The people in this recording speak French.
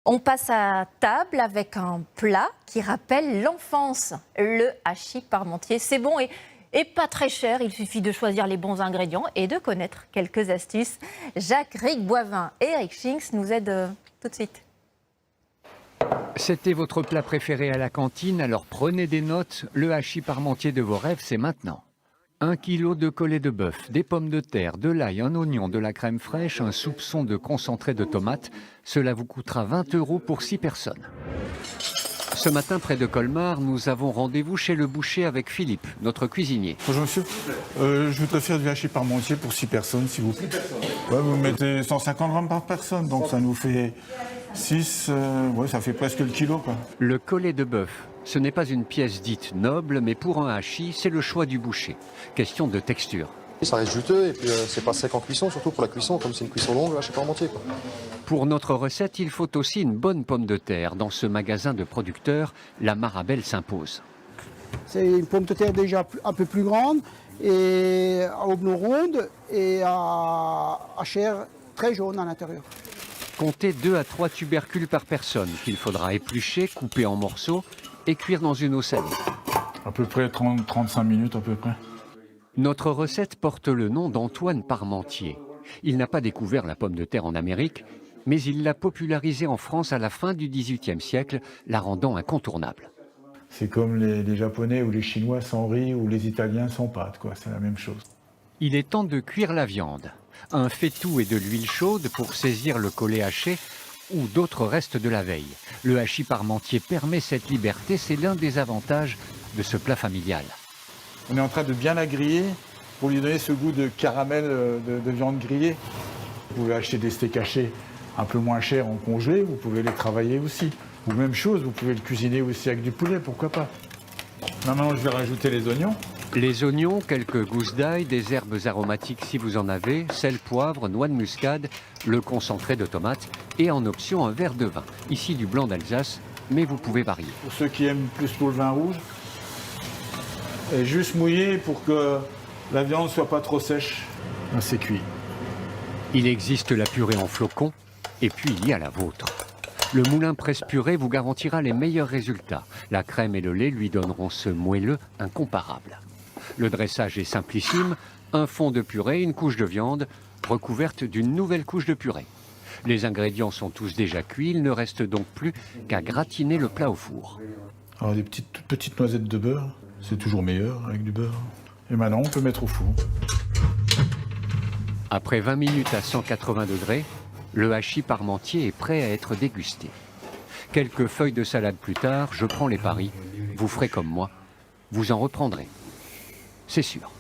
On passe à table avec un plat qui rappelle l'enfance, le hachis parmentier. C'est bon et pas très cher, il suffit de choisir les bons ingrédients et de connaître quelques astuces. Jacques Ric-Boivin et Eric Schinks nous aident tout de suite. C'était votre plat préféré à la cantine, alors prenez des notes. Le hachis parmentier de vos rêves, c'est maintenant. 1 kg de collet de bœuf, des pommes de terre, de l'ail, un oignon, de la crème fraîche, un soupçon de concentré de tomate. Cela vous coûtera 20 € pour 6 personnes. Ce matin, près de Colmar, nous avons rendez-vous chez le boucher avec Philippe, notre cuisinier. Bonjour monsieur, je voudrais faire du hachis parmentier pour 6 personnes s'il vous plaît. Ouais, vous mettez 150 grammes par personne, donc ça nous fait 6, ouais, ça fait presque le kilo quoi. Le collet de bœuf, ce n'est pas une pièce dite noble, mais pour un hachis, c'est le choix du boucher. Question de texture. Ça reste juteux et puis c'est pas sec en cuisson, surtout pour la cuisson, comme c'est une cuisson longue, le hachis parmentier quoi. Pour notre recette, il faut aussi une bonne pomme de terre. Dans ce magasin de producteurs, la Marabelle s'impose. C'est une pomme de terre déjà un peu plus grande et à oblong ronde et à chair très jaune à l'intérieur. Comptez 2 à 3 tubercules par personne qu'il faudra éplucher, couper en morceaux et cuire dans une eau salée. À peu près 30-35 minutes à peu près. Notre recette porte le nom d'Antoine Parmentier. Il n'a pas découvert la pomme de terre en Amérique, mais il l'a popularisée en France à la fin du XVIIIe siècle, la rendant incontournable. C'est comme les Japonais ou les Chinois sans riz ou les Italiens sans pâtes, quoi. C'est la même chose. Il est temps de cuire la viande. Un faitout et de l'huile chaude pour saisir le collet haché ou d'autres restes de la veille. Le hachis parmentier permet cette liberté, c'est l'un des avantages de ce plat familial. On est en train de bien la griller pour lui donner ce goût de caramel de viande grillée. Vous pouvez acheter des steaks hachés un peu moins chers en congelé, vous pouvez les travailler aussi. Ou même chose, vous pouvez le cuisiner aussi avec du poulet, pourquoi pas. Maintenant, je vais rajouter les oignons. Les oignons, quelques gousses d'ail, des herbes aromatiques si vous en avez, sel, poivre, noix de muscade, le concentré de tomate et en option un verre de vin. Ici du blanc d'Alsace, mais vous pouvez varier. Pour ceux qui aiment plus pour le vin rouge, et juste mouiller pour que la viande ne soit pas trop sèche. Là, c'est cuit. Il existe la purée en flocons et puis il y a la vôtre. Le moulin presse purée vous garantira les meilleurs résultats. La crème et le lait lui donneront ce moelleux incomparable. Le dressage est simplissime, un fond de purée, une couche de viande, recouverte d'une nouvelle couche de purée. Les ingrédients sont tous déjà cuits, il ne reste donc plus qu'à gratiner le plat au four. Alors des toutes petites noisettes de beurre, c'est toujours meilleur avec du beurre. Et maintenant on peut mettre au four. Après 20 minutes à 180 degrés, le hachis parmentier est prêt à être dégusté. Quelques feuilles de salade plus tard, je prends les paris. Vous ferez comme moi, vous en reprendrez. C'est sûr.